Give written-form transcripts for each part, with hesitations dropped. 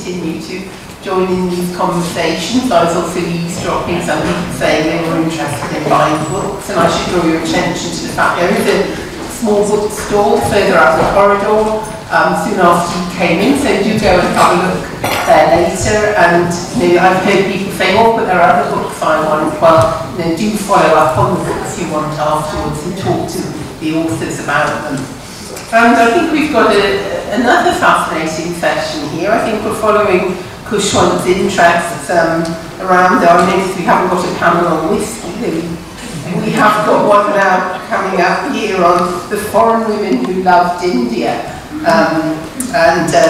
continue to join in these conversations. I was also eavesdropping some people saying they were interested in buying books, and I should draw your attention to the fact there is a small bookstore further up the corridor soon after you came in, so do go and have a look there later. And I've heard people say, oh, but there are other books I want. Well, do follow up on the books you want afterwards and talk to the authors about them. And I think we've got another fascinating session here. I think we're following Khushwant's interests around our list. We haven't got a panel on whiskey. We have got one now coming up here on the foreign women who loved India.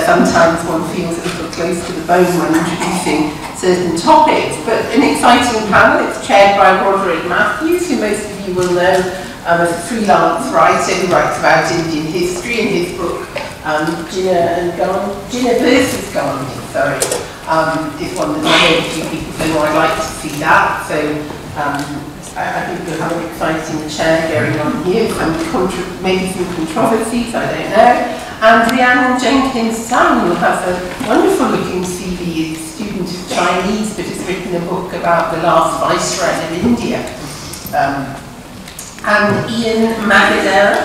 Sometimes one feels a little close to the bone when introducing certain topics. But an exciting panel. It's chaired by Roderick Mathews, who most of you will know as a freelance writer who writes about Indian history in his book Jinnah versus Gandhi, is one that I know a few people say, well, I'd like to see that. So I think we'll have an exciting chair going on here, maybe some controversies, I don't know. And Rhiannon Jenkins Tsang, who has a wonderful looking CV, is a student of Chinese, but has written a book about the last viceroy of India. And Ian Magedera,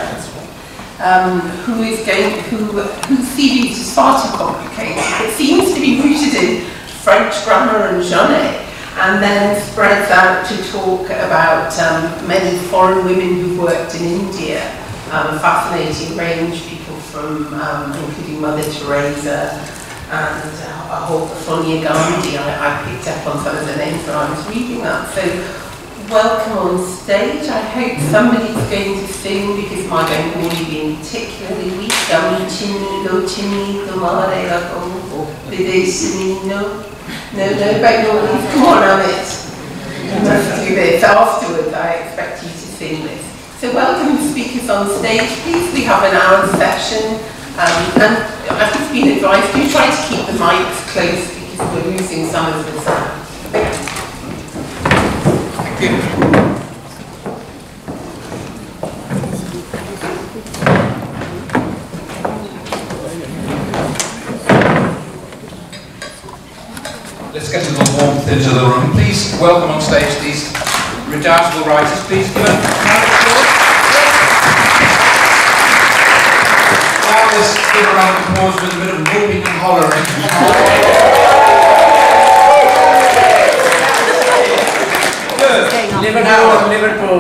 whose CV is far too complicated. It seems to be rooted in French grammar and Genet, and then spreads out to talk about many foreign women who've worked in India, a fascinating range, people from, including Mother Teresa and a whole Sonia Gandhi. I picked up on some of the names when I was reading that. So welcome on stage. I hope somebody's going to sing, because my Bengali being particularly weak. Chimney, Tomare, or Videshini, no, Bengali. Come on, Amit. You must do this. Afterwards, I expect you to sing this. So welcome speakers on stage. Please, we have an hour session. And I've just been advised, do try to keep the mics close, because we're losing some of the sound. Thank you. Let's get a little warmth into the room. Please welcome on stage these redoubtable writers. Please give them a round of applause. Now let's give a round of applause with a bit of whooping and hollering. Good. Liverpool.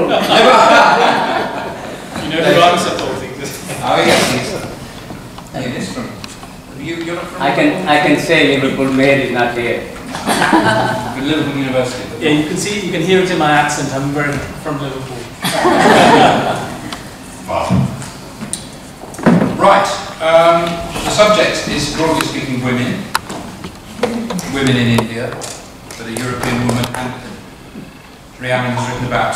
You know who I'm supporting this. Oh yes, it is from. You're not from. I can say Liverpool Mayor is not here. Liverpool University. Yeah, you can hear it in my accent. I'm very from Liverpool. Wow. Right. The subject is, broadly speaking, women. Women in India, but a European woman, and Rhiannon has written about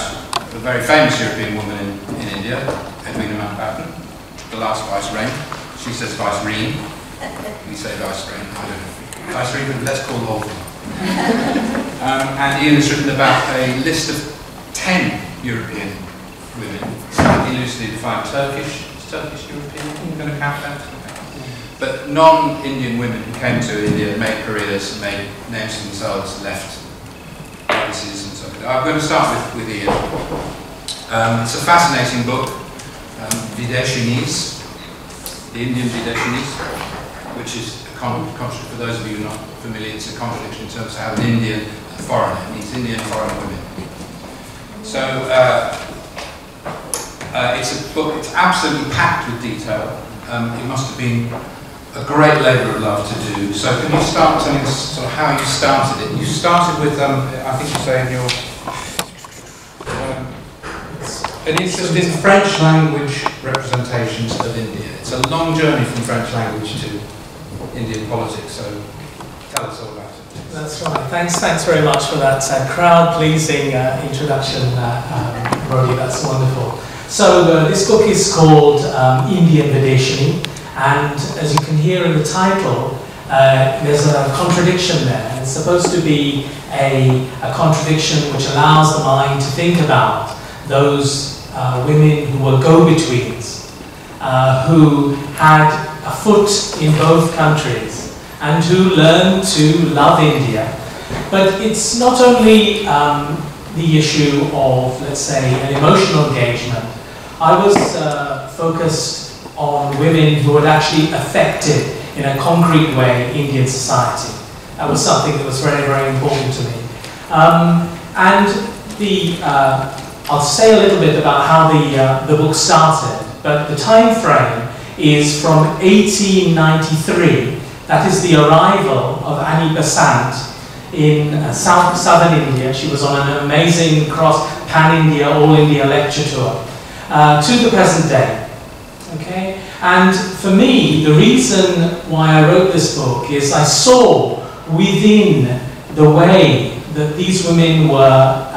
a very famous European woman in India, Edwina Mountbatten, the last viceroy. She says viceroy. We say viceroy. I don't know. Viceroy, but let's call the whole thing. And Ian has written about a list of 10 European women, slightly loosely defined Turkish. Is Turkish European? Are you going to count that? But non-Indian women who came to India, made careers, made names for themselves, left legacies and so on. I'm going to start with Ian. It's a fascinating book, Videshinis, the Indian Videshinis, which is a contradiction, for those of you who are not familiar, it's a contradiction in terms of how an Indian foreigner, it means Indian foreign women. So it's a book, it's absolutely packed with detail. It must have been a great labour of love to do. So can you start telling us sort of how you started it? You started with, I think you say in your, an interest in French language representations of India. It's a long journey from French language to Indian politics, so tell us all about it. That's right. Thanks very much for that crowd-pleasing introduction, Roddy. That's wonderful. So this book is called Indian Videshini, and as you can hear in the title, there's a contradiction there. It's supposed to be a contradiction which allows the mind to think about those women who were go-betweens, who had a foot in both countries, and who learn to love India. But it's not only the issue of, let's say, an emotional engagement. I was focused on women who had actually affected, in a concrete way, Indian society. That was something that was very, very important to me. I'll say a little bit about how the book started, but the time frame is from 1893. That is the arrival of Annie Besant in southern India. She was on an amazing pan-India, all-India lecture tour, to the present day. Okay? And for me, the reason why I wrote this book is I saw within the way that these women were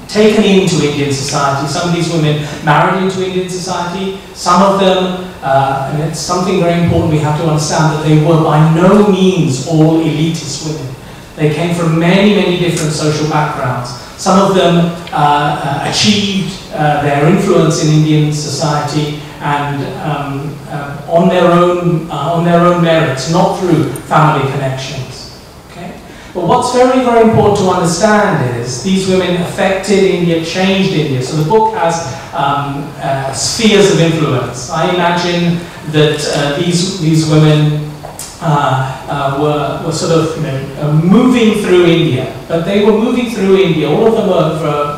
taken into Indian society. Some of these women married into Indian society. Some of them, and it's something very important we have to understand, that they were by no means all elitist women. They came from many, many different social backgrounds. Some of them achieved their influence in Indian society and on their own merits, not through family connections. But what's very, very important to understand is these women affected India, changed India. So the book has spheres of influence. I imagine that these women were sort of moving through India. But they were moving through India. All of them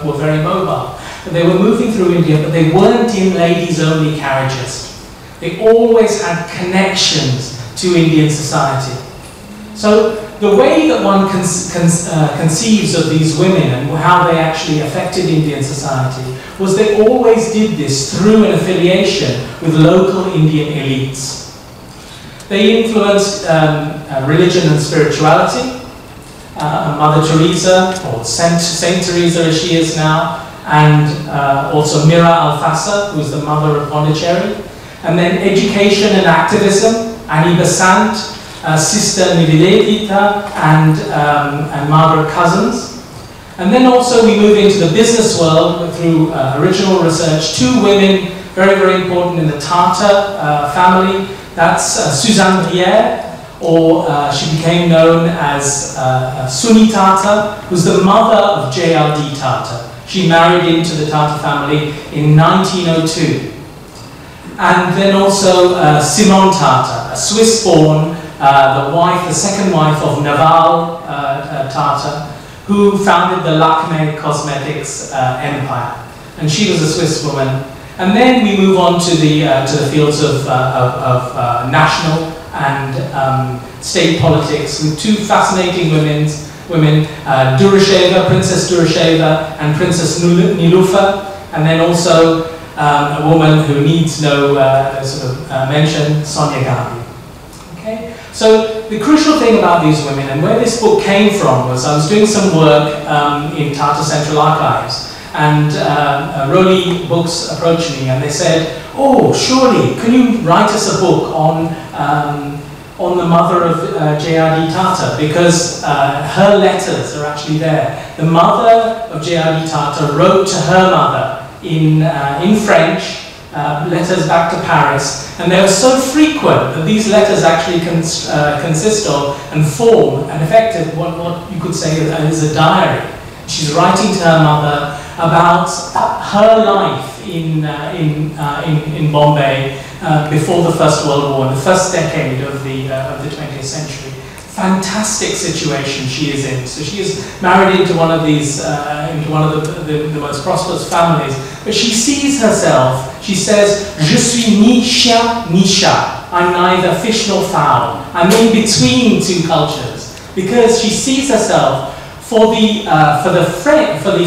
were very mobile. But they were moving through India, but they weren't in ladies-only carriages. They always had connections to Indian society. So the way that one conceives of these women and how they actually affected Indian society was they always did this through an affiliation with local Indian elites. They influenced religion and spirituality. Mother Teresa, or Saint Teresa as she is now, and also Mira Alfassa, who's the mother of Pondicherry. And then education and activism, Annie Besant, Sister Nivedita, and Margaret Cousins. And then also we move into the business world through original research. Two women, very, very important in the Tata family. That's Suzanne Brière, or she became known as Suni Tata, who's the mother of J.R.D. Tata. She married into the Tata family in 1902. And then also Simone Tata, a Swiss-born, the second wife of Naval Tata, who founded the Lakme Cosmetics empire. And she was a Swiss woman. And then we move on to the fields of national and state politics with two fascinating women, Durosheva, Princess Durosheva, and Princess Nilufer, and then also a woman who needs no mention, Sonia Gandhi. Okay? So the crucial thing about these women and where this book came from was I was doing some work in Tata Central Archives, and Roli Books approached me and they said, "Oh, surely, can you write us a book on the mother of J.R.D. Tata, because her letters are actually there." The mother of J.R.D. Tata wrote to her mother in French, letters back to Paris, and they were so frequent that these letters actually consist of and form and affected what you could say is a diary. She's writing to her mother about her life in Bombay before the First World War, in the first decade of the 20th century. Fantastic situation she is in. So she is married into one of these, into one of the most prosperous families. But she sees herself, she says, "Je suis ni chien ni chat." I'm neither fish nor fowl. I'm in between two cultures. Because she sees herself, for the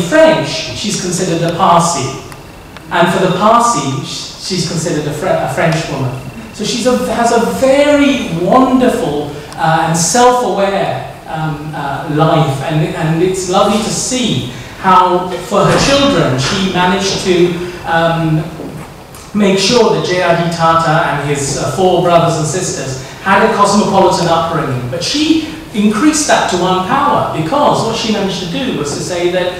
French, she's considered a Parsi. And for the Parsi, she's considered a French woman. So she has a very wonderful and self-aware life, and it's lovely to see how, for her children, she managed to make sure that J.R.D. Tata and his 4 brothers and sisters had a cosmopolitan upbringing. But she increased that to 1 power, because what she managed to do was to say that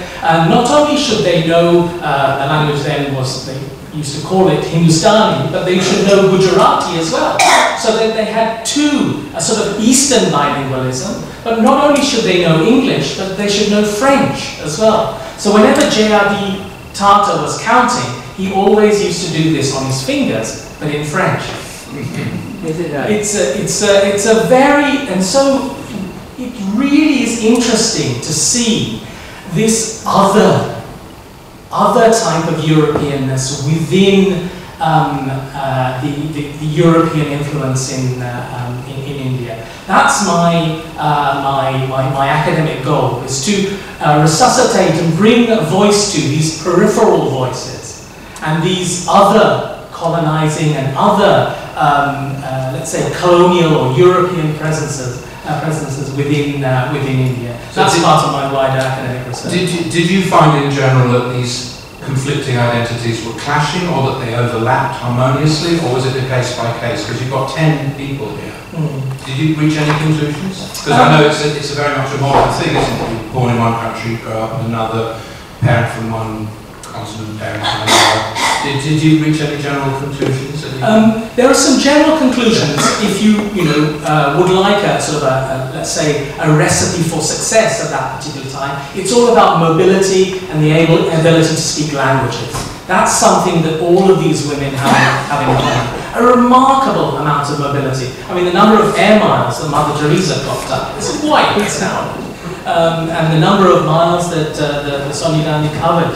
not only should they know the language then was used to call it Hindustani, but they should know Gujarati as well. So that they had a sort of Eastern bilingualism, but not only should they know English, but they should know French as well. So whenever J.R.D. Tata was counting, he always used to do this on his fingers, but in French. Is it right? It's a very, and so it really is interesting to see this other type of Europeanness within the European influence in India. That's my academic goal, is to resuscitate and bring a voice to these peripheral voices and these other colonizing and other, let's say, colonial or European presences within India. So that's part of my wider academic research. Did you find in general that these conflicting identities were clashing, or that they overlapped harmoniously, or was it a case by case? Because you've got 10 people here. Did you reach any conclusions? Because I know it's a very much a modern thing, isn't it? You're born in one country, grow up in another, parent from one continent, parent from another. Did you reach any general conclusions? There are some general conclusions. If you would like a sort of let's say a recipe for success at that particular time, it's all about mobility and the ability to speak languages. That's something that all of these women have in common. A remarkable amount of mobility. I mean, the number of air miles that Mother Teresa got done is quite astounding, and the number of miles that Sonia Gandhi covered.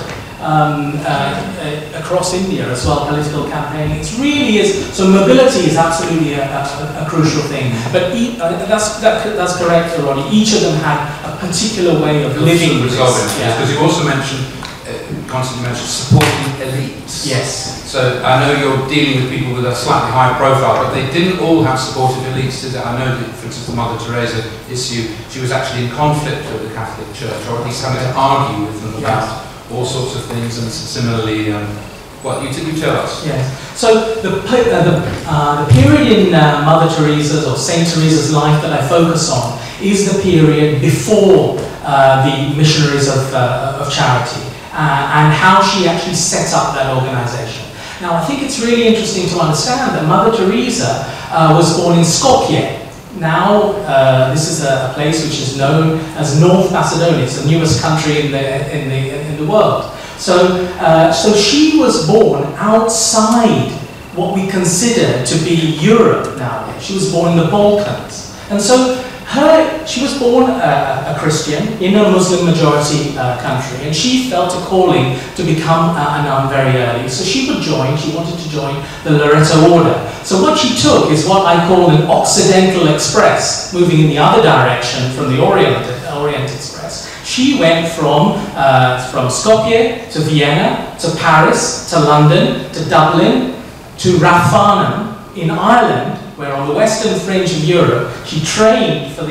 Across India as well, political campaigning. It really is. So mobility is absolutely a crucial thing. But that's correct, Roddy. Each of them had a particular way of living. Because you also mentioned, constantly mentioned supporting elites. Yes. So I know you're dealing with people with a slightly higher profile, but they didn't all have supportive elites, did they? I know that, for instance, the Mother Teresa issue, she was actually in conflict with the Catholic Church, or at least having to argue with them about all sorts of things, and similarly, what you tell us? Yes. So the period in Mother Teresa's or Saint Teresa's life that I focus on is the period before the missionaries of charity, and how she actually set up that organization. Now, I think it's really interesting to understand that Mother Teresa was born in Skopje. Now, this is a place which is known as North Macedonia. It's the newest country in the world. So, so she was born outside what we consider to be Europe nowadays. She was born in the Balkans, and so she was born a Christian in a Muslim majority country, and she felt a calling to become a nun very early. So she wanted to join the Loreto order. So what she took is what I call an Occidental Express, moving in the other direction from the Orient Express. She went from Skopje to Vienna, to Paris, to London, to Dublin, to Rathanam in Ireland, where on the western fringe of Europe, she trained to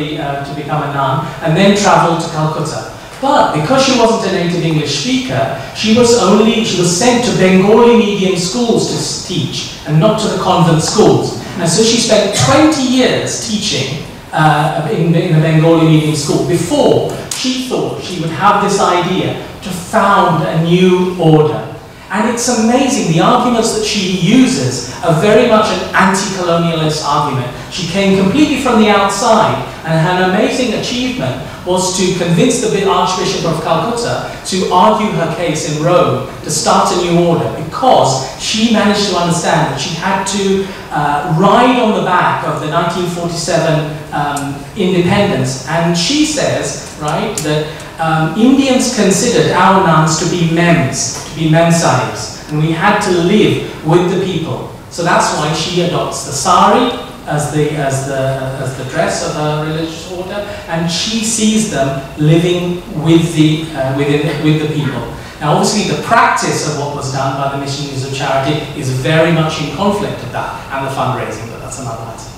become a nun, and then travelled to Calcutta. But because she wasn't a native English speaker, she was sent to Bengali medium schools to teach, and not to the convent schools. And so she spent 20 years teaching in a Bengali medium school before she thought she would have this idea to found a new order. And it's amazing, the arguments that she uses are very much an anti-colonialist argument. She came completely from the outside, and her amazing achievement was to convince the Archbishop of Calcutta to argue her case in Rome to start a new order, because she managed to understand that she had to ride on the back of the 1947 independence. And she says, right, that Indians considered our nuns to be mem-sahibs, and we had to live with the people. So that's why she adopts the sari as the dress of her religious order, and she sees them living with the people. Now, obviously, the practice of what was done by the missionaries of charity is very much in conflict with that, and the fundraising, but that's another matter.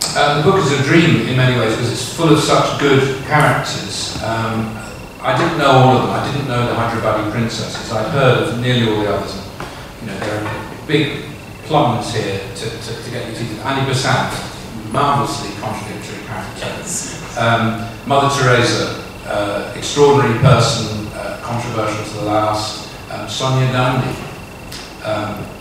The book is a dream in many ways because it's full of such good characters. I didn't know all of them. I didn't know the Hyderabadi princesses. I'd heard of nearly all the others. You know, there are big plumbers here to get you to. Annie Besant, marvellously contradictory character. Mother Teresa, extraordinary person, controversial to the last. Sonia Gandhi,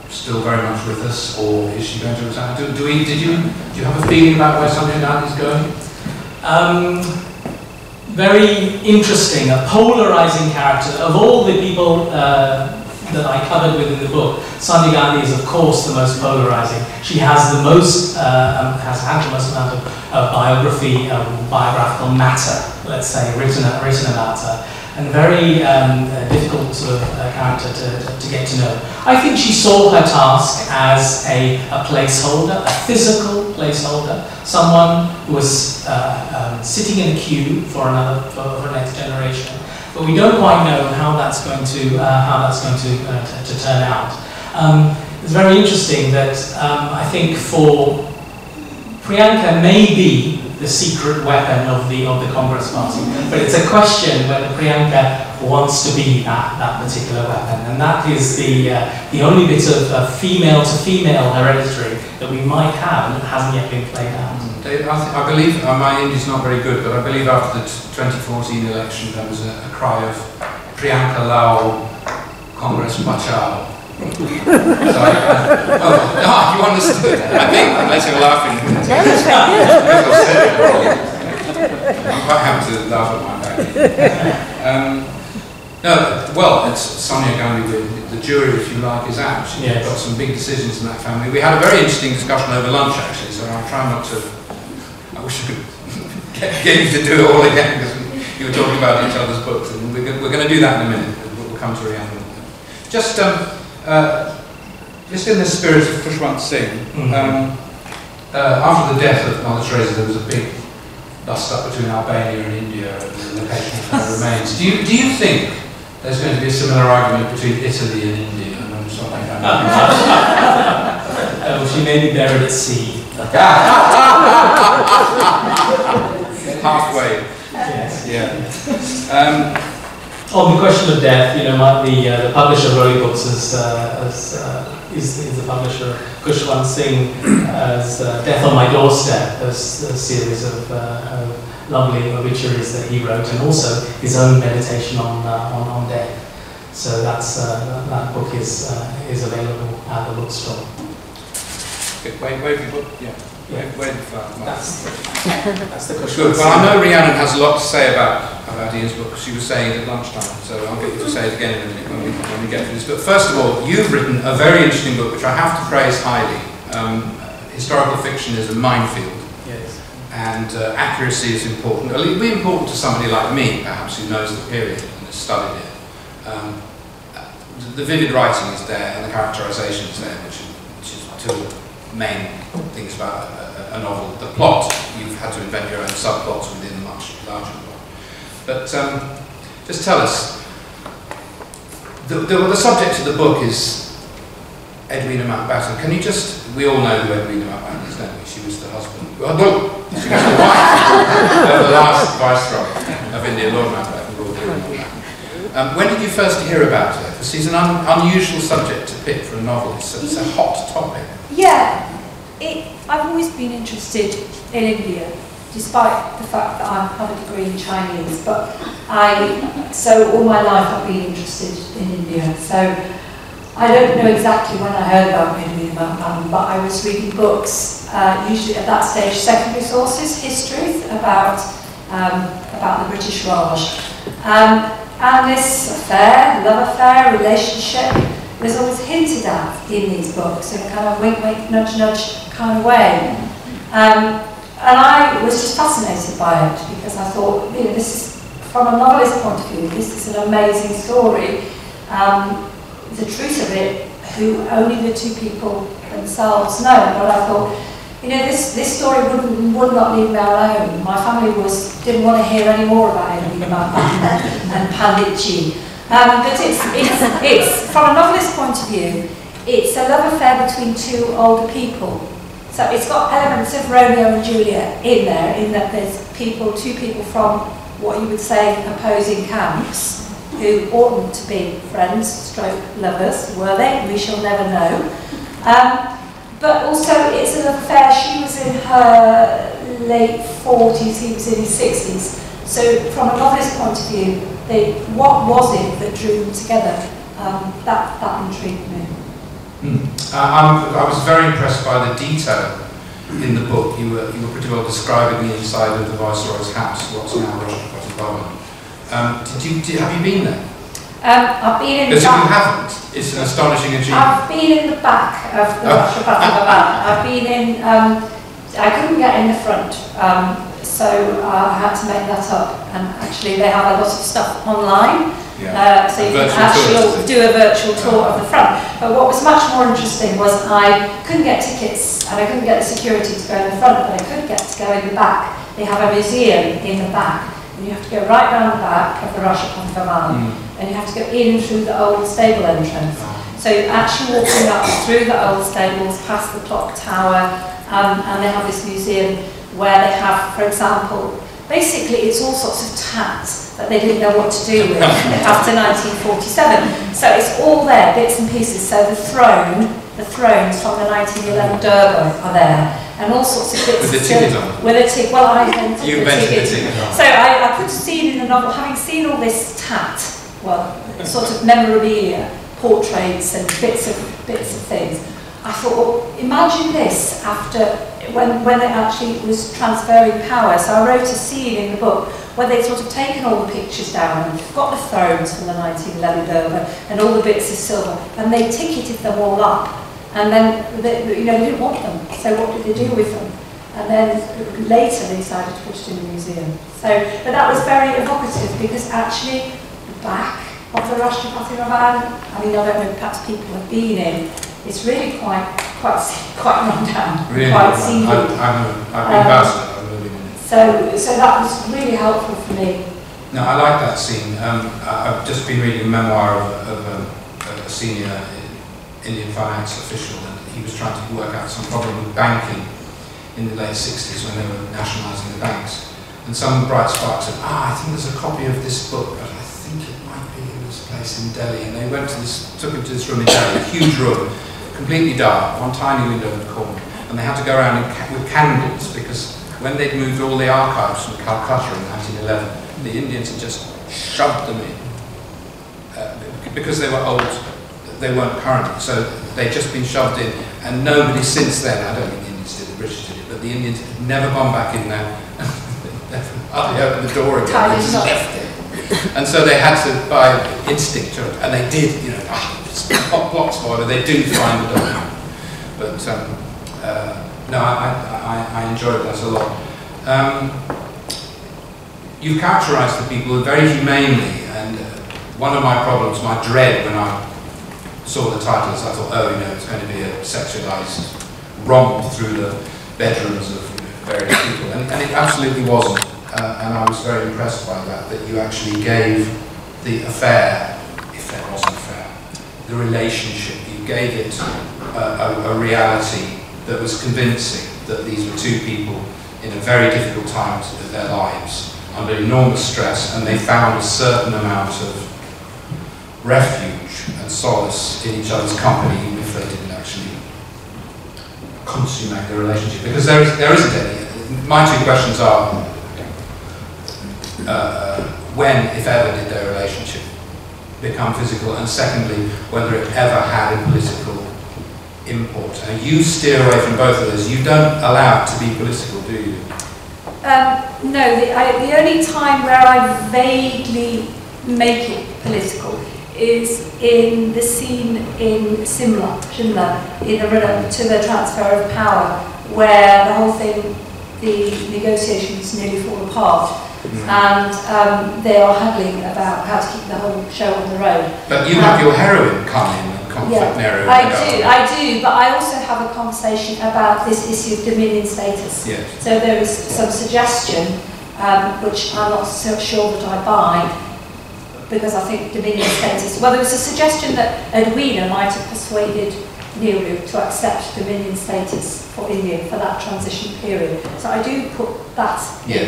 still very much with us, or is she going to retire? Do you have a feeling about where Sonia Gandhi's going? Very interesting, a polarizing character. Of all the people that I covered within the book, Sonia Gandhi is of course the most polarizing. She has the most, has had the most amount of biographical matter, let's say, written about her, and very difficult sort of character to get to know. I think she saw her task as a placeholder, a physical placeholder, someone who was sitting in a queue for the next generation. But we don't quite know how that's going to turn out. It's very interesting that I think for Priyanka may be the secret weapon of the Congress Party, but it's a question whether Priyanka wants to be that particular weapon, and that is the only bit of female to female hereditary that we might have and that hasn't yet been played out. I believe, my Indi's not very good, but I believe after the 2014 election there was a cry of Priyanka Lal, Congress Bachao. So you understood, I think, unless you're laughing. I'm quite happy to laugh at my back. No, well, it's Sonia Gandhi, the jury, if you like, is out. She's got some big decisions in that family. We had a very interesting discussion over lunch, actually, so I'll try not to... I wish I could get you to do it all again, because you were talking about each other's books, and we're going to do that in a minute. We'll come to Rhiannon. Just in the spirit of Khushwant Singh, after the death of Mother Teresa, there was a big bust-up between Albania and India at the location of her remains. Do you think there's going to be a similar argument between Italy and India? And I'm just not she may be buried at sea. Halfway. Yes. Yeah. On the question of death, the publisher of Roderick Books is the publisher Khushwant Singh as Death on My Doorstep, a series of lovely obituaries that he wrote, and also his own meditation on death. So that book is available at the bookstore. Wave your book, yeah. Wave the flower. That's the Khushwant. Good. Well, I know Rhiannon has a lot to say about Ian's book. She was saying it at lunchtime, so I'll get you to say it again in a minute when we get to this. But first of all, you've written a very interesting book, which I have to praise highly. Historical fiction is a minefield. Yes. And accuracy is important. It'll be important to somebody like me, perhaps, who knows the period and has studied it. The vivid writing is there, and the characterization is there, which is two main things about a novel. The plot, you've had to invent your own subplots within a much larger plot. But just tell us, the subject of the book is Edwina Mountbatten. Can you just, we all know who Edwina Mountbatten is, don't we? She was the husband, well, she was the wife of the last Viceroy of India, Lord Mountbatten, Lord Edwina Mountbatten. When did you first hear about her? Because she's an unusual subject to pick for a novel. It's a hot topic. Yeah, I've always been interested in India, despite the fact that I have a degree in Chinese. But so all my life I've been interested in India. So I don't know exactly when I heard about Edwina Mountbatten, but I was reading books, usually at that stage, secondary sources, histories about the British Raj. And this affair, love affair, relationship, was always hinted at in these books in a kind of wink, wink, nudge, nudge kind of way. And I was just fascinated by it because I thought, this is, from a novelist's point of view, this is an amazing story. The truth of it, who only the two people themselves know. But I thought, this story would not leave me alone. My family didn't want to hear any more about Edwina Mountbatten and Panditji. But it's from a novelist's point of view, it's a love affair between two older people. So it's got elements of Romeo and Juliet in there, in that there's two people from what you would say opposing camps, who oughtn't to be friends, stroke lovers, were they? We shall never know. But also it's a love affair. She was in her late 40s, he was in his 60s. So from a novelist's point of view, what was it that drew them together? that intrigued me. I was very impressed by the detail in the book. You were pretty well describing the inside of the Viceroy's house, what's now Rashtrapati Bhavan. Have you been there? I've been in the Because if you back. haven't, it's an astonishing achievement. I've been in the back of the Rashtrapati Bhavan. I've been in, I couldn't get in the front, so I had to make that up. And actually they have a lot of stuff online. Yeah. So you can actually do a virtual tour of the front. But what was much more interesting was I couldn't get tickets and I couldn't get the security to go in the front, but I could get to go in the back. They have a museum in the back, and you have to go right down the back of the Rashtrapati Bhavan, and you have to go in through the old stable entrance. So you're actually walking up through the old stables, past the clock tower, and they have this museum where they have, for example, basically it's all sorts of tats that they didn't know what to do with after 1947. So it's all there, bits and pieces. So the thrones from the 1911 Durbar are there, and all sorts of bits. With the ticket on? With a ticket. Well, I invented you invented the ticket on. So I put a scene in the novel, having seen all this tat, well, sort of memorabilia, portraits and bits of things. I thought, well, imagine this after when it actually was transferring power. So I wrote a scene in the book where they'd sort of taken all the pictures down and got the thrones from the 1911 Durbar and all the bits of silver, and they ticketed them all up. And then they didn't want them. So what did they do with them? And then later they decided to put it in the museum. So, but that was very evocative because actually the back of the Rashtrapati Bhavan, I mean, I don't know, perhaps people have been in. It's really quite run down, really quite seedy. I've been past it. I'm moving in it. So that was really helpful for me. No, I like that scene. I've just been reading a memoir of a senior Indian finance official, and he was trying to work out some problem with banking in the late 60s when they were nationalising the banks. And some bright spark said, I think there's a copy of this book, but I think it might be in this place in Delhi. And they went to took him to this room in Delhi, a huge room, completely dark, one tiny window in the corner, and they had to go around with candles because when they'd moved all the archives from Calcutta in 1911, the Indians had just shoved them in because they were old, they weren't current, so they'd just been shoved in, and nobody since then, I don't think the Indians did it, the British did it, but the Indians had never gone back in there, hardly opened the door again, they just left it. And so they had to, by instinct, and they did, blocks for it, they do find it all. But no, I enjoyed that a lot. You've characterised the people very humanely, and one of my problems, my dread when I saw the titles, I thought, it's going to be a sexualised romp through the bedrooms of various people, and it absolutely wasn't. And I was very impressed by that you actually gave the affair, if there was an affair, the relationship, you gave it a reality that was convincing that these were two people in a very difficult time of their lives, under enormous stress, and they found a certain amount of refuge and solace in each other's company, even if they didn't actually consummate the relationship. Because there isn't any. My two questions are, when, if ever, did their relationship become physical, and secondly, whether it ever had a political import. And you steer away from both of those. You don't allow it to be political, do you? No, the only time where I vaguely make it political is in the scene in Shimla, in the run-up to the transfer of power, where the whole thing, the negotiations nearly fall apart. And they are haggling about how to keep the whole show on the road. But you have your heroine come in and conflict narrow. I do, but I also have a conversation about this issue of dominion status. Yes. So there is some suggestion, which I'm not so sure that I buy, because I think dominion status, well, there was a suggestion that Edwina might have persuaded Nehru to accept dominion status for India for that transition period. So I do put that in.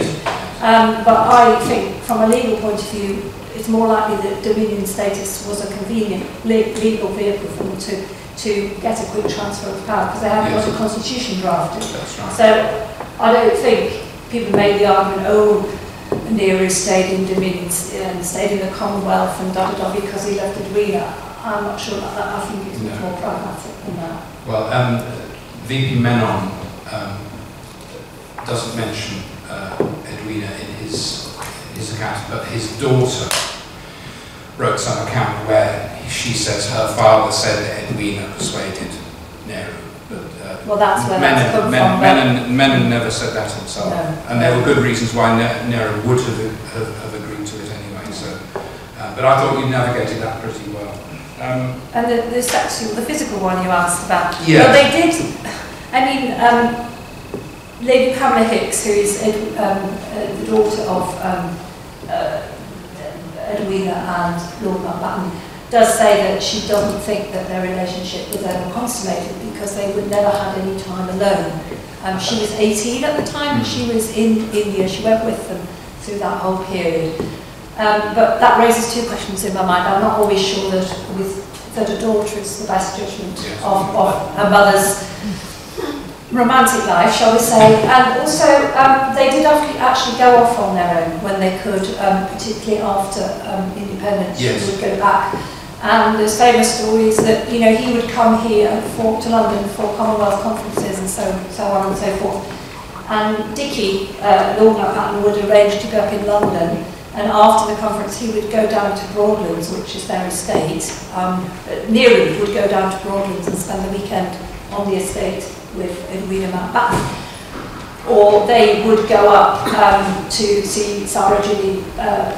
But I think from a legal point of view, it's more likely that dominion status was a convenient legal vehicle for them to get a quick transfer of power, because they haven't got a constitution drafted. That's right. So I don't think people made the argument, Nehru stayed in dominion and stayed in the Commonwealth and because he left Edwina. I'm not sure about that. I think it's much more pragmatic than that. Well, VP Menon doesn't mention Edwina in his account, but his daughter wrote some account where she says her father said that Edwina persuaded Nehru. But, well, that's where that's come from. Menon never said that himself, no. And there were good reasons why Nehru would have agreed to it anyway. So, but I thought you navigated that pretty well. And the sexual, the physical one you asked about. Yeah. Well, they did. I mean, Lady Pamela Hicks, who is the daughter of Edwina and Lord Mountbatten, does say that she doesn't think that their relationship was ever consummated because they would never had any time alone. She was 18 at the time and she was in India. She went with them through that whole period. But that raises two questions in my mind. I'm not always sure that a daughter is the best judgment of a mother's romantic life, shall we say. And also, they did actually go off on their own when they could, particularly after independence. Yes. She would go back. And there's famous stories that, you know, he would come here to London for Commonwealth conferences and so on and so forth. And Dickie, Lord Mountbatten, would arrange to go up in London. And after the conference, he would go down to Broadlands, which is their estate. Nehru would go down to Broadlands and spend the weekend on the estate with Edwina Mountbatten. Or they would go up to see Sarojini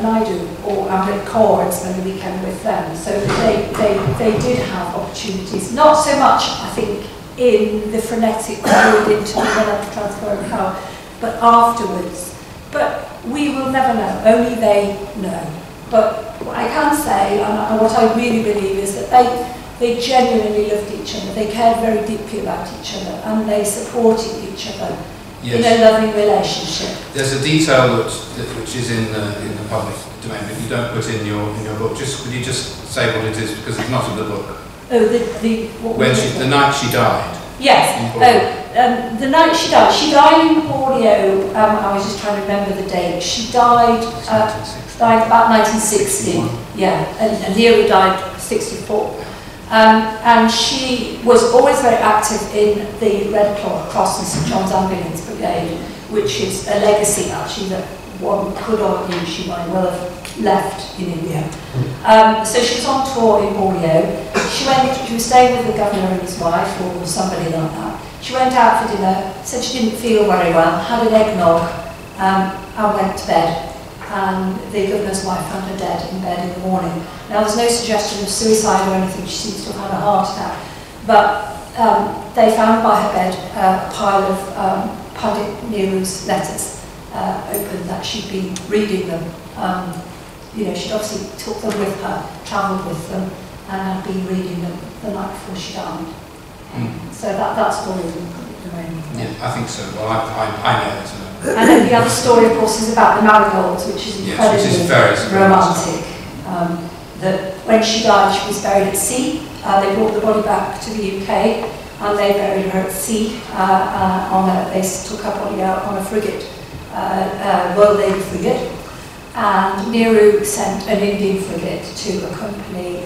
Naidu or Amrit Kaur and spend the weekend with them. So they did have opportunities. Not so much, I think, in the frenetic period into the transfer of power, but afterwards. But we will never know, only they know. But what I can say, and what I really believe, is that they genuinely loved each other, they cared very deeply about each other, and they supported each other in a loving relationship. There's a detail which is in the public domain, but you don't put in your book. Could you just say what it is, because it's not in the book? Oh, the night she died. Yes. The night she died in Borneo. I was just trying to remember the date. She died about 1960. Yeah, and Nehru died 64. And she was always very active in the Red Cross and St John's Ambulance Brigade, which is a legacy actually that one could argue she might well have left in India. So she was on tour in Borneo. She was staying with the governor and his wife or somebody like that. She went out for dinner, said she didn't feel very well, had an eggnog, and went to bed. And the governor's wife found her dead in bed in the morning. Now there's no suggestion of suicide or anything, she seems to have had a heart attack. But they found by her bed a pile of Pandit Nehru's letters open that she'd been reading them. You know, she'd obviously took them with her, travelled with them, and had been reading them the night before she died. So that's story in the public domain. Yeah, I think so. Well, I know it. And then the other story, of course, is about the marigolds, which is incredibly romantic. That when she died, she was buried at sea. They brought the body back to the UK, and they buried her at sea. They took her body out on a frigate, Royal Navy frigate. And Nehru sent an Indian frigate to accompany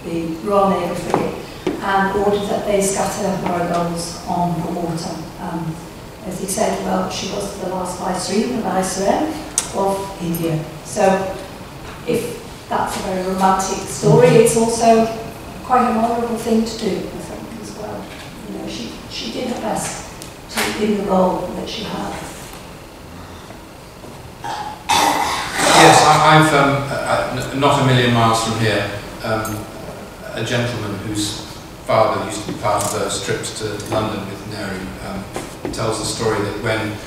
the Royal Navy frigate and ordered that they scatter marigolds on the water. As he said, well, she was the last viceroy, the viceroy of India. So, if that's a very romantic story, it's also quite an honourable thing to do, I think, as well. You know, she did her best in the role that she had. Yes, I've not a million miles from here, a gentleman whose father used to be part of those trips to London with Nehru. Tells the story that when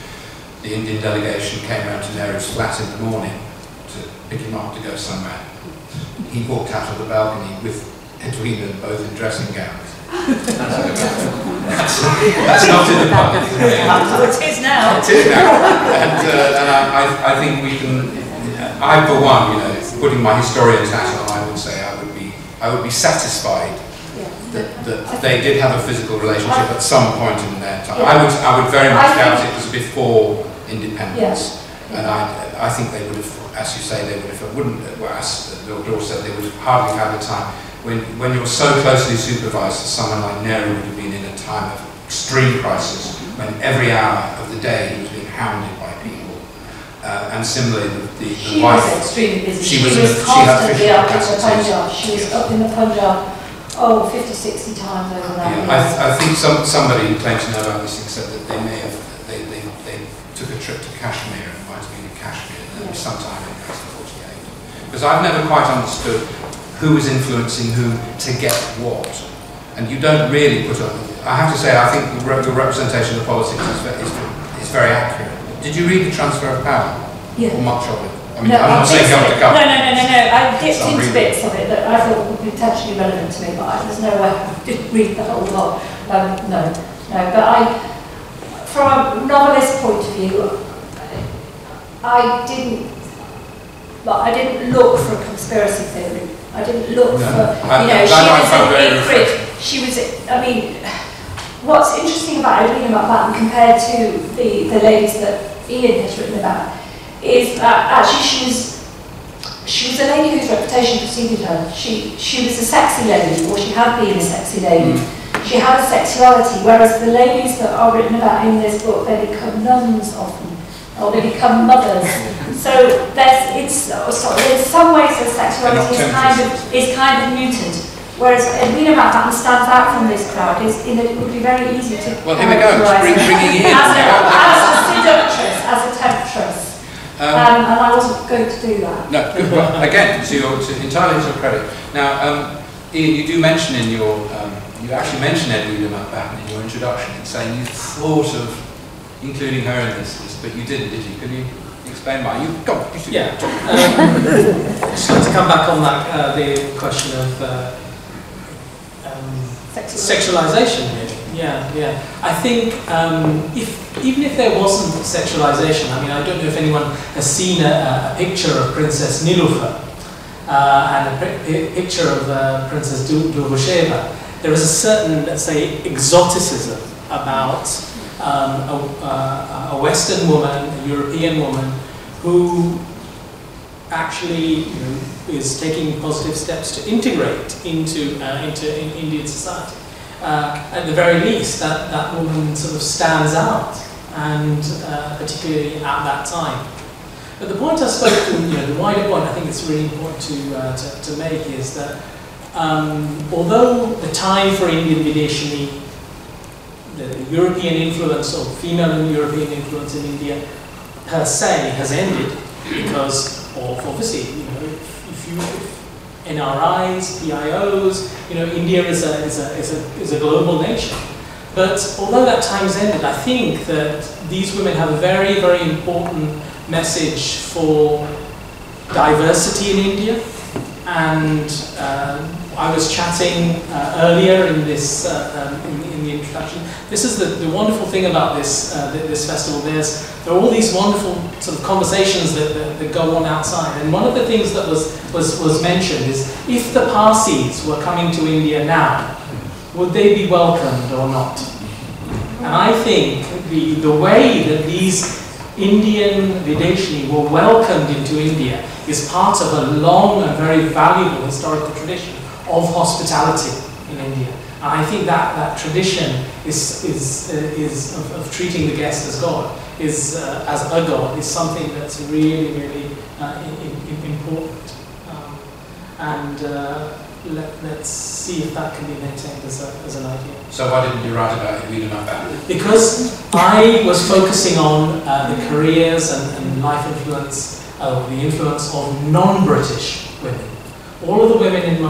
the Indian delegation came round to Nehru's flat in the morning to pick him up to go somewhere, he walked out of the balcony with Edwina both in dressing gowns. That's not in the public domain. It is now. It is now. And I think we can, I for one, you know, putting my historian's hat on, I would say I would be satisfied that they did have a physical relationship at some point in their time. I would very much doubt it was before independence. And I think they would have, as you say, they would have, as Bill Dawes said, they would have hardly had the time. when you're so closely supervised that someone like Nehru would have been in a time of extreme crisis, when every hour of the day he was being hounded by people. And similarly, the wife... She was extremely busy. She was constantly up in the Punjab. She was up in the Punjab, 50, 60 times over that. Yeah, I think somebody who claims to know about these things said that they may have, they took a trip to Kashmir, it might have been in Kashmir, and it was sometime in 1948. Because I've never quite understood who was influencing who to get what. And you don't really put on... I have to say, I think the representation of the politics is very accurate. Did you read The Transfer of Power? Yeah. Or much of it? I mean, No, I'm not saying go to go. No. I dipped into bits of it that I thought would be potentially relevant to me, but there's no way I did read the whole lot. No. But from a novelist point of view, I didn't look for a conspiracy theory. I didn't look for, she was, I mean, what's interesting about Rhiannon Jenkins compared to the ladies that Ian has written about is that actually she was a lady whose reputation preceded her. She was a sexy lady, or she had been a sexy lady. She had a sexuality, whereas the ladies that are written about in this book, they become nuns often, or they become mothers. So in some ways the sexuality is kind of muted. Whereas Rhiannon Jenkins stands out from this crowd is in that it would be very easy to well, here we go, bringing in. as a seductress, as a temptress. And I wasn't going to do that. No, good. Well, again, entirely to your credit. Now, Ian, you do mention in your, you actually mentioned Edwina Mountbatten in your introduction, in saying you thought of including her in this, but you didn't, did you? Can you explain why? Yeah. Just like to come back on that, the question of sexualization, really. Yeah. I think even if there wasn't sexualization, I mean, I don't know if anyone has seen a picture of Princess Niloufer and a picture of Princess Durvusheva. There is a certain, let's say, exoticism about a Western woman, a European woman, who actually is taking positive steps to integrate into Indian society. At the very least, that woman sort of stands out, and particularly at that time. But the point I spoke to, the wider point I think it's really important to make is that although the time for Indian Videshini, the European influence or female European influence in India per se has ended, because obviously, if you NRIs, PIOs, India is a global nation. But although that time's ended, I think that these women have a very, very important message for diversity in India. And I was chatting earlier in this in the introduction. This is the wonderful thing about this this festival. There are all these wonderful sort of conversations that go on outside. And one of the things that was mentioned is, if the Parsis were coming to India now, would they be welcomed or not? And I think the way that these Indian Videshini were welcomed into India is part of a long and very valuable historical tradition of hospitality in India. And I think that tradition is of treating the guest as God, as a God, is something that's really, really important. Let's see if that can be maintained as an idea. So why didn't you write about Rhiannon Jenkins? Because I was focusing on the careers and life influence, the influence of non-British women. All of the women in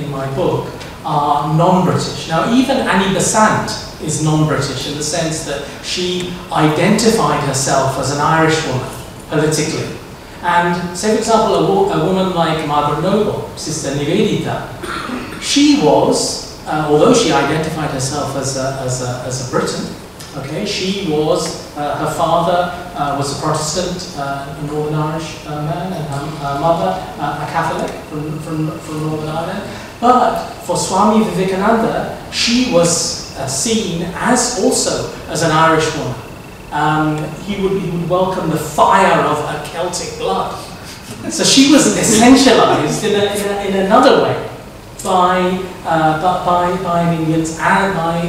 my book are non-British. Now, even Annie Besant is non-British in the sense that she identified herself as an Irish woman politically. And say, for example, a woman like Margaret Noble, Sister Nivedita, she was, although she identified herself as a Briton, okay, she was, her father was a Protestant, a Northern Irish man, and her mother a Catholic from Northern Ireland. But for Swami Vivekananda, she was seen also as an Irish woman. He would welcome the fire of her Celtic blood. So she was essentialized in another way. by Indians and by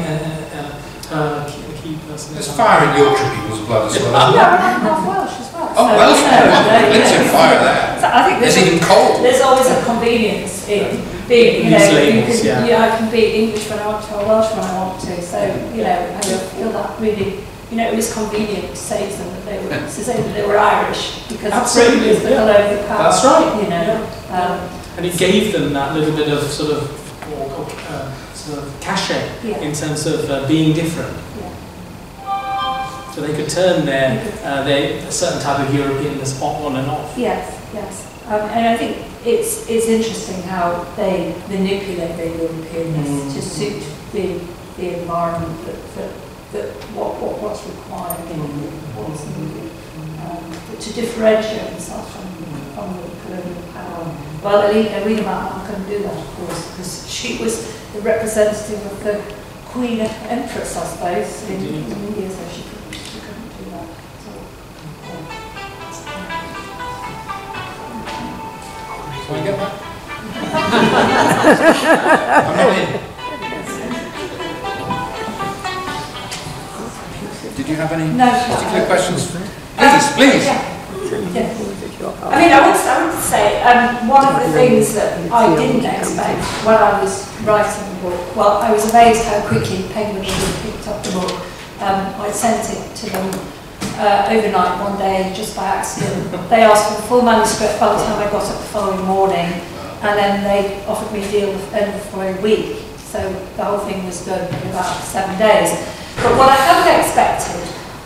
key person. There's fire in Yorkshire people's blood as well. Yeah, and I'm half Welsh as well. Oh, Welsh, plenty of fire there. So I think It's even cold. There's always a convenience in being, you know, labels, I can be English when I want to or Welsh when I want to. So, you know, I feel that really, you know, it was convenient to say to them that they were Irish because absolutely, it's the colonial power. That's right. You know, and it gave them that little bit of sort of cachet in terms of being different. Yeah. So they could turn their a certain type of Europeanness on and off. Yes, yes. And I think it's interesting how they manipulate their Europeanness to suit the environment that what's required and what's needed, to differentiate themselves from the colonial power. Well, Rhiannon Jenkins couldn't do that, of course, because she was the representative of the Queen Empress, I suppose, in India, so she couldn't do that. Can I get that? I'm not in. Did you have any particular questions? Please. Yeah. I mean, I would say one of the things that I didn't expect when I was writing the book, well, I was amazed how quickly Penguin India picked up the book. I sent it to them overnight one day just by accident. They asked for the full manuscript by the time I got up the following morning, and then they offered me a deal for a week. So the whole thing was done in about 7 days. But what I hadn't expected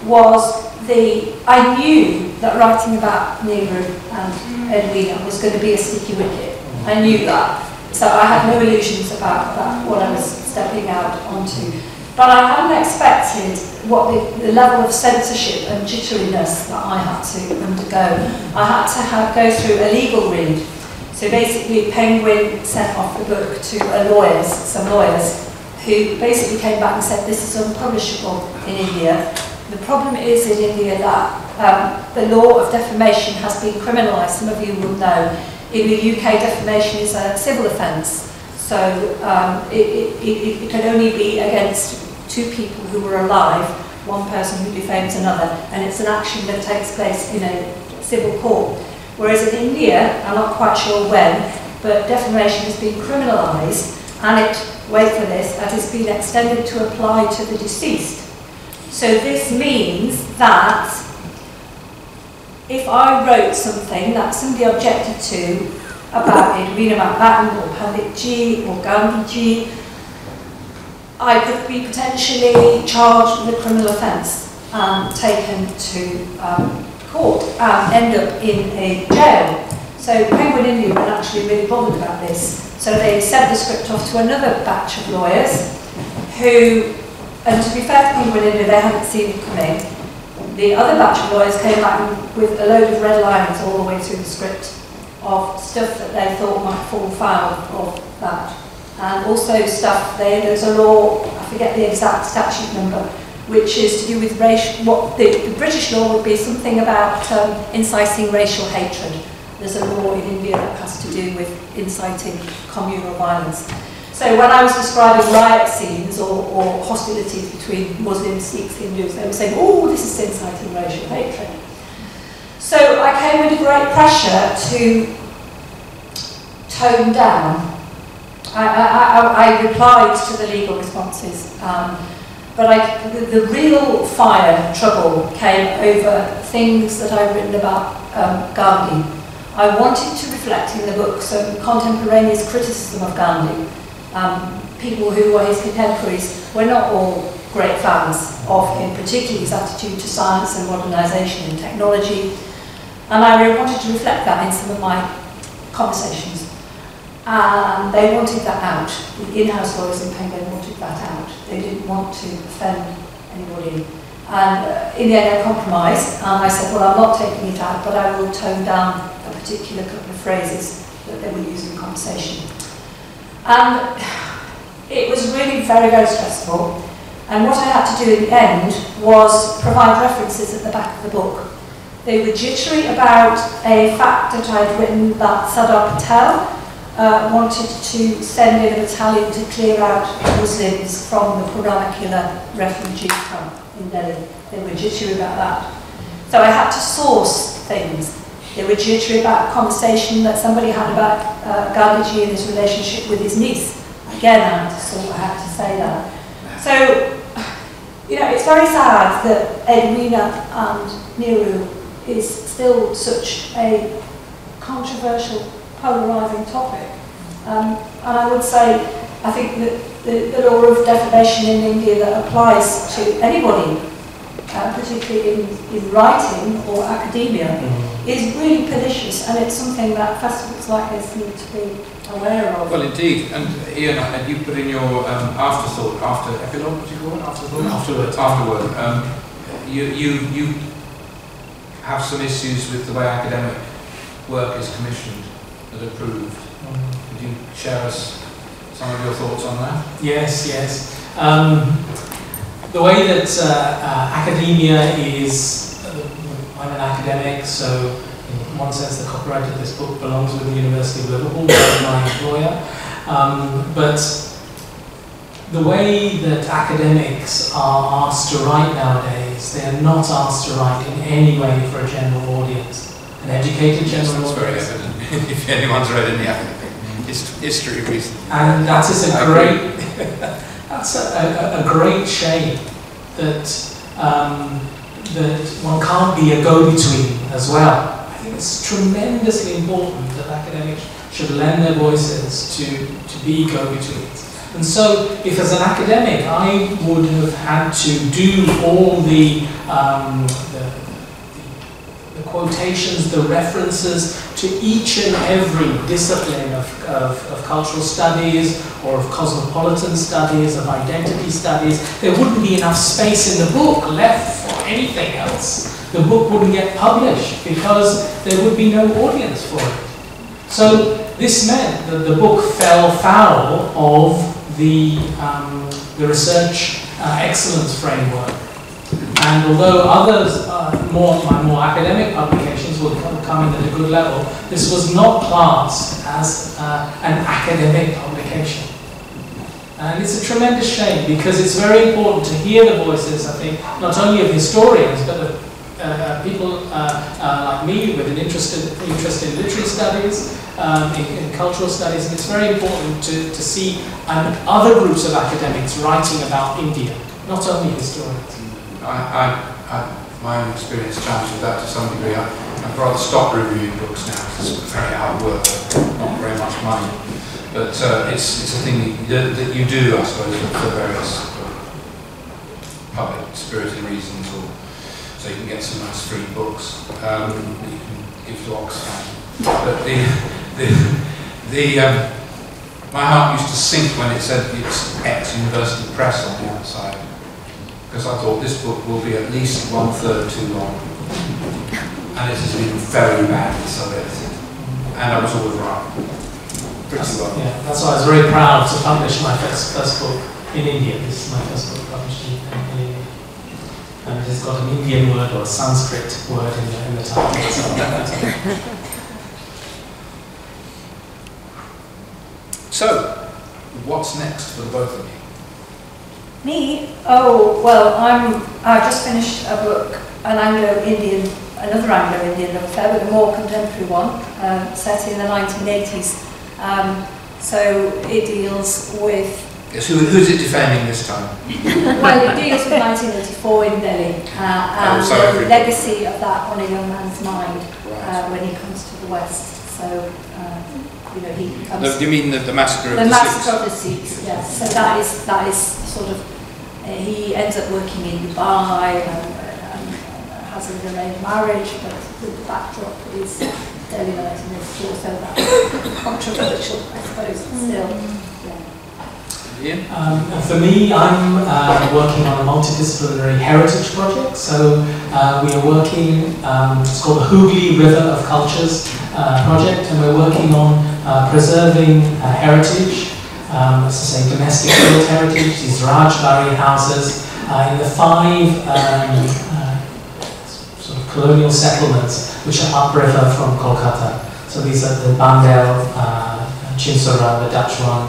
was I knew that writing about Nehru and Edwina was going to be a sticky wicket. I knew that. So I had no illusions about what I was stepping out onto. But I hadn't expected what the level of censorship and jitteriness that I had to undergo. I had to go through a legal read. So basically Penguin sent off the book to some lawyers, who basically came back and said this is unpublishable in India. The problem is in India that the law of defamation has been criminalised. Some of you will know. In the UK, defamation is a civil offence, so it can only be against two people who were alive, one person who defames another, and it's an action that takes place in a civil court. Whereas in India, I'm not quite sure when, but defamation has been criminalised, and wait for this, that has been extended to apply to the deceased. So this means that if I wrote something that somebody objected to about Rhiannon Jenkins or Panditji or Gandhiji, I could be potentially charged with a criminal offence and taken to court and end up in a jail. So Penguin India were actually really bothered about this. So they sent the script off to another batch of lawyers who, and to be fair to Penguin India, they hadn't seen it coming. The other batch of lawyers came back with a load of red lines all the way through the script of stuff that they thought might fall foul of that. And also stuff, there's a law, I forget the exact statute number, which is to do with racial, what the British law would be something about inciting racial hatred. There's a law in India that has to do with inciting communal violence. So when I was describing riot scenes or hostilities between Muslims, Sikhs, Hindus, they were saying, oh, this is inciting racial hatred. So I came under great pressure to tone down. I replied to the legal responses, but the real trouble came over things that I'd written about Gandhi. I wanted to reflect in the book some contemporaneous criticism of Gandhi. People who were his contemporaries were not all great fans of him, particularly his attitude to science and modernisation and technology. And I really wanted to reflect that in some of my conversations. And they wanted that out. The in-house lawyers in Penguin wanted that out. They didn't want to offend anybody. And in the end I compromised, and I said, well, I'm not taking it out, but I will tone down a particular couple of phrases that they were using in conversation. And it was really very, very stressful. And what I had to do in the end was provide references at the back of the book. They were jittery about a fact that I'd written that Sardar Patel, wanted to send in a battalion to clear out Muslims from the Puranikula refugee camp in Delhi. They were jittery about that. So I had to source things. They were jittery about a conversation that somebody had about Gandhiji and his relationship with his niece. Again, I had to say that. So, you know, it's very sad that Edwina and Nehru is still such a controversial, polarising topic. And I would say, I think that the law of defamation in India that applies to anybody, particularly in writing or academia, is really pernicious, and it's something that festivals like this need to be aware of. Well, indeed, and Ian, you put in your afterthought, epilogue, what do you call it? Afterword. You have some issues with the way academic work is commissioned and approved. Could you share us some of your thoughts on that? Yes. The way that academia is, I'm an academic, so in one sense the copyright of this book belongs with the University of Liverpool, my employer. But the way that academics are asked to write nowadays, they are not asked to write in any way for a general audience, an educated general audience. That's very evident if anyone's read any academic history recently. And that is a great, that's a great shame that that one can't be a go-between as well. I think it's tremendously important that academics should lend their voices to be go-betweens. And so, if as an academic I would have had to do all the quotations, the references to each and every discipline of cultural studies or of cosmopolitan studies, of identity studies, there wouldn't be enough space in the book left for anything else. The book wouldn't get published because there would be no audience for it. So this meant that the book fell foul of the research excellence framework. And although others, my more academic publications will come in at a good level, this was not classed as an academic publication. And it's a tremendous shame because it's very important to hear the voices, I think, not only of historians, but of people like me with an interest in literary studies, in cultural studies, and it's very important to see other groups of academics writing about India, not only historians. My own experience challenges that to some degree. I've rather stopped reviewing books now because it's very hard work, not very much money. But it's a thing that you do, I suppose, for various public spirited reasons, or so you can get some nice free books that you can give to Oxfam. But my heart used to sink when it said it's ex-University Press on the outside, because I thought this book will be at least 1/3 too long, and it has been very badly sub-edited, and I was always right. Pretty well. Yeah, that's why I was very proud to publish my first book in India. This is my first book published in India, and it's got an Indian word or a Sanskrit word in the title. So, what's next for the both of you? Me? Oh, well, I've just finished a book, another Anglo-Indian love affair, but a more contemporary one, set in the 1980s. So it deals with... Yes, who's it defending this time? Well, it deals with 1984 in Delhi, and the legacy of that on a young man's mind when he comes to the West. So, you know, he comes... You mean the massacre of the Sikhs? The massacre of the Sikhs, yes. So that is sort of... he ends up working in Dubai and has an arranged marriage, but the backdrop is Delhi 1984, so that's controversial, I suppose, still. Yeah. For me, I'm working on a multidisciplinary heritage project. So we are working, it's called the Hooghly River of Cultures project, and we're working on preserving heritage, as I say, domestic built heritage, these Rajbari houses in the 5 sort of colonial settlements which are upriver from Kolkata. So these are the Bandel Chinsurah, the Dutch one,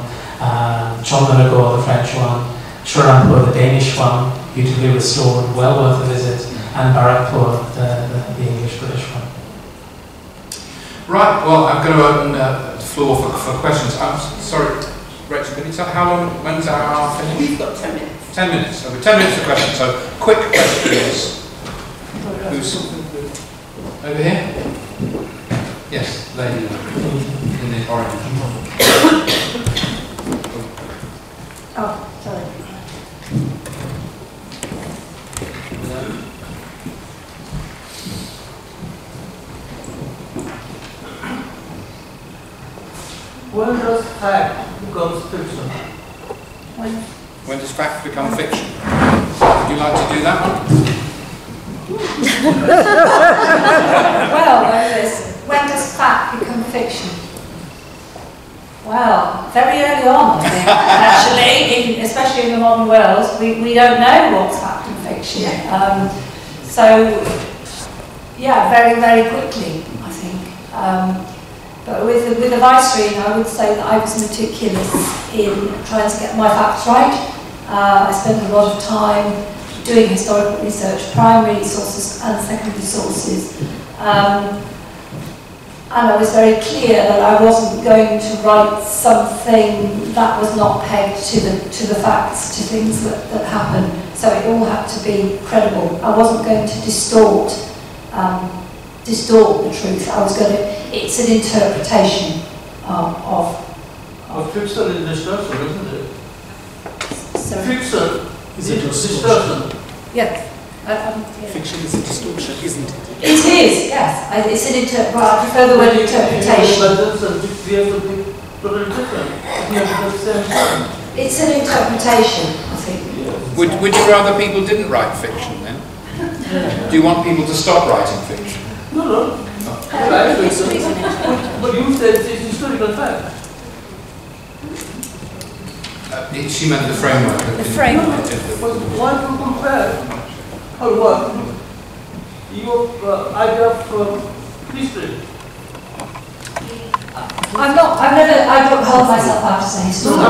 Chomdanago, the French one, Srirampur, the Danish one, beautifully restored, well worth a visit, and Barakpur, the English-British one. Right, well, I'm going to open the floor for questions. I'm sorry, Rachel, can you tell how long, when's our hour finished? We've got 10 minutes. 10 minutes, so 10 minutes for questions, so quick questions. Who's over here? Yes, lady in the orange. Oh, sorry. When does fact become fiction? When does fact become fiction? Would you like to do that one? Well, when does fact become fiction? Well, very early on, I think, actually, especially in the modern world, we don't know what's fact and fiction. So, yeah, very, very quickly, I think. But with the Viceroy, I would say that I was meticulous in trying to get my facts right. I spent a lot of time doing historical research, primary sources and secondary sources. And I was very clear that I wasn't going to write something that was not pegged to the facts, to things that happen. So it all had to be credible. I wasn't going to distort the truth. I was going to. It's an interpretation of. Fiction is distortion, isn't it? So Fiction Is is it distortion. yeah. Fiction is a distortion, isn't it? It is, yes. It's an well, I prefer the word interpretation. But we have to be totally different. We have the same time. It's an interpretation, I think. Would you rather people didn't write fiction then? Do you want people to stop writing fiction? No. But you said it's historical fact. She meant the framework. The framework. But why to compare? Or what? Your idea of history. I don't hold myself out as a historian.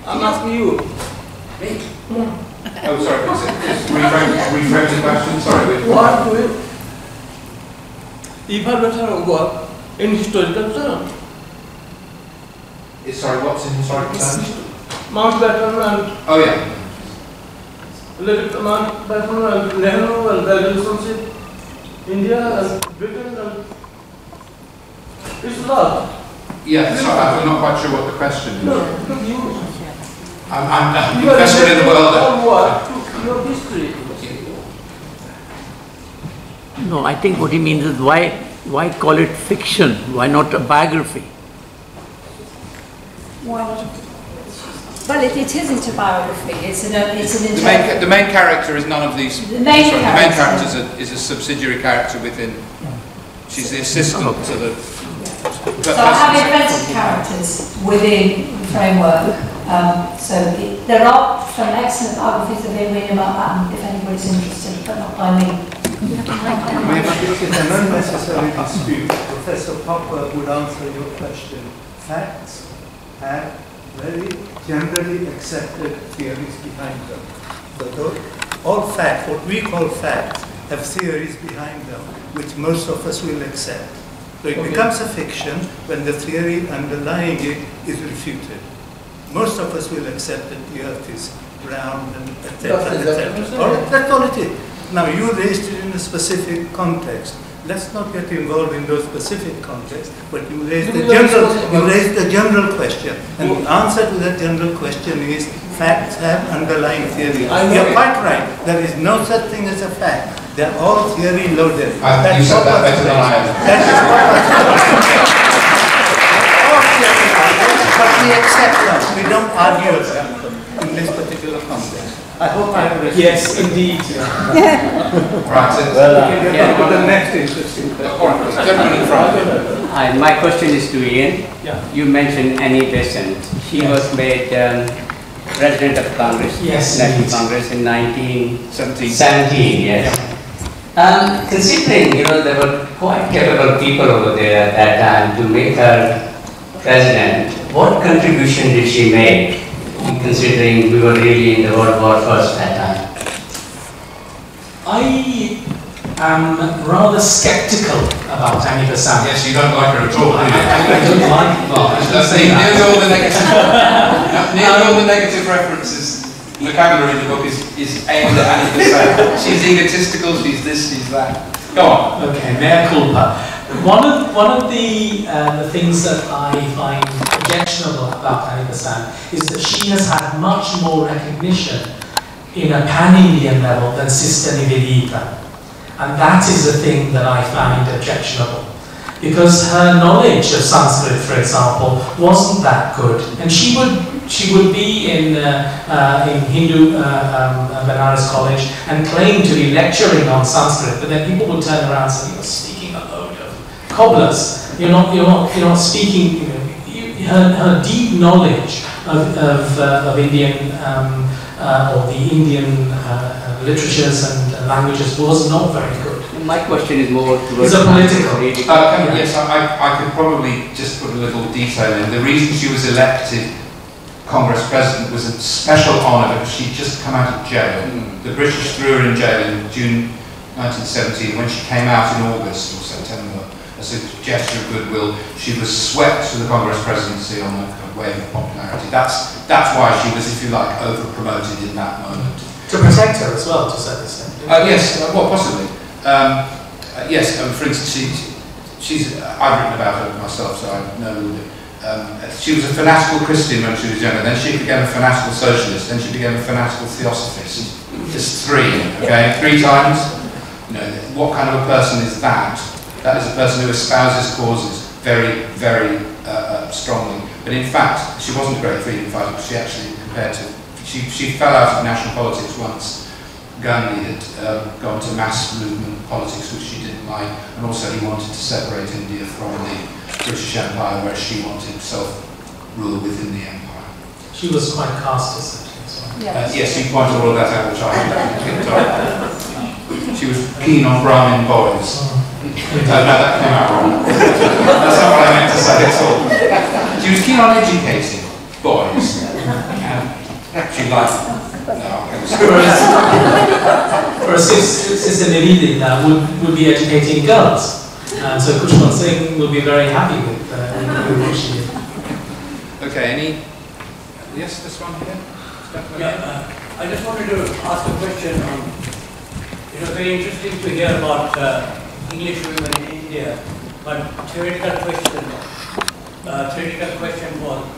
I'm asking you. Oh, sorry, reframe the question, sorry. What will evaluation work in historical terms? Sorry, what's in historical terms? Mountbatten and Oh, yeah. Mountbatten and Nehru and the relationship, India and Britain and it's a lot. Yeah, sorry, I'm not quite sure what the question is. No, because you I'm you are invested in the world. what to your history. No, I think what he means is why call it fiction? Why not a biography? Well, it isn't a biography. It's an The main character is none of these. The main character is a subsidiary character within. She's the assistant to the. So I have invented characters within the framework. There are some excellent biographies of him written about that, if anybody's interested, but not by me. It's an unnecessary dispute. Professor Popper would answer your question. Facts have very generally accepted theories behind them. So all facts, what we call facts, have theories behind them, which most of us will accept. So it becomes a fiction when the theory underlying it is refuted. Most of us will accept that the earth is round and etc. That's all it is. Now you raised it in a specific context. Let's not get involved in those specific contexts, but you raised the general question. And the answer to that general question is facts have underlying theory. You're quite right. There is no such thing as a fact. They're all theory loaded. You said that better than I have. That is all theory loaded, but we accept them. We don't argue about them in this particular context. I hope I have received. Yes, indeed. Right, so The next interesting question. gentleman in front. Hi, my question is to Ian. Yeah. You mentioned Annie Besant. She was made President of Congress, Yes, National indeed. Congress in 1917. Yes. Considering, there were quite capable people over there at that time to make her president, what contribution did she make, considering we were really in the World War First at that time? I am rather skeptical about Annie Besant. Yes, you don't like her at all, do you? I don't like her. I shouldn't say that. Nearly all the negative references, vocabulary in the book is aimed at Annie Besant. She's egotistical, she's this, she's that. Go on. Okay, mea culpa. One of the things that I find objectionable about Annie Besant is that she has had much more recognition in a pan-Indian level than Sister Nivedita. And that is the thing that I find objectionable. Because her knowledge of Sanskrit, for example, wasn't that good. And she would be in Hindu Banaras College and claim to be lecturing on Sanskrit, but then people would turn around and say, you're speaking a load of cobblers. You're not speaking. Her deep knowledge of Indian or the Indian literatures and languages was not very good. My question is more towards it's a political. Yes, I could probably just put a little detail in. The reason she was elected Congress president was a special honour because she'd just come out of jail. The British threw her in jail in June 1917. When she came out in August or September, as a gesture of goodwill, she was swept to the Congress presidency on a wave of popularity. That's why she was, if you like, over-promoted in that moment. To protect her as well, to a certain extent. Yes, well, possibly. Yes, for instance, I've written about her myself, so I know a little bit. She was a fanatical Christian when she was younger, then she became a fanatical socialist, then she became a fanatical theosophist. Just three, okay? 3 times. What kind of a person is that? That is a person who espouses causes very, very strongly. But in fact, she wasn't a great freedom fighter, because she actually, compared to, she fell out of national politics once. Gandhi had gone to mass movement politics, which she didn't like, and also he wanted to separate India from the British Empire, whereas she wanted self-rule within the empire. She was quite casteist, as well. Yes, you pointed all of that out, which I picked up. She was keen on Brahmin boys. No, that came out wrong. That's not what I meant to say at all. She was keen on educating boys. She liked them. Whereas Sister Nivedita would be educating girls. So Khushwant Singh will be very happy with what she did. Okay, yes, this one here? Yeah, I just wanted to ask a question. It was very interesting to hear about English women in India, but theoretical question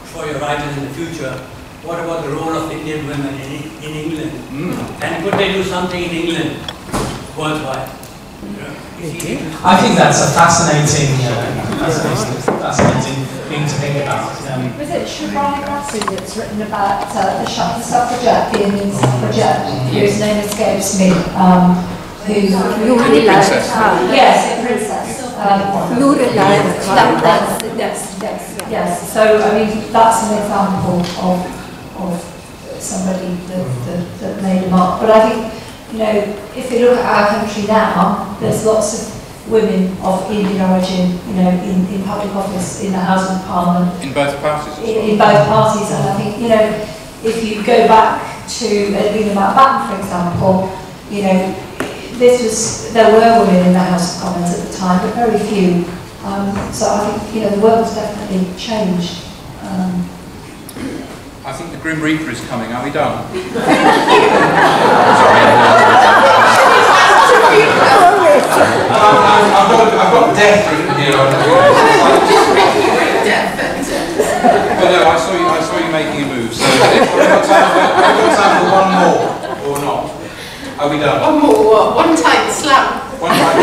for your writers in the future. What about the role of Indian women in England? And could they do something in England worldwide? I think that's a fascinating thing to think about. Was it Rhiannon Jenkins that's written about the suffragette, the Indian suffragette, whose name escapes me, who really liked her. Yes, a princess. Yes. So, I mean, that's an example of somebody that made a mark. But I think, if you look at our country now, there's lots of women of Indian origin, in public office, in the House of Parliament. In both parties? In both parties, and I think, if you go back to Edwina Mountbatten, for example, there were women in the House of Commons at the time, but very few. So I think, the world's definitely changed. I think the Grim Reaper is coming. Are we done? I've got death written here. But no, I saw you making a move. So we've got time for one more, or not? Are we done? One more. One tight slap. One tight.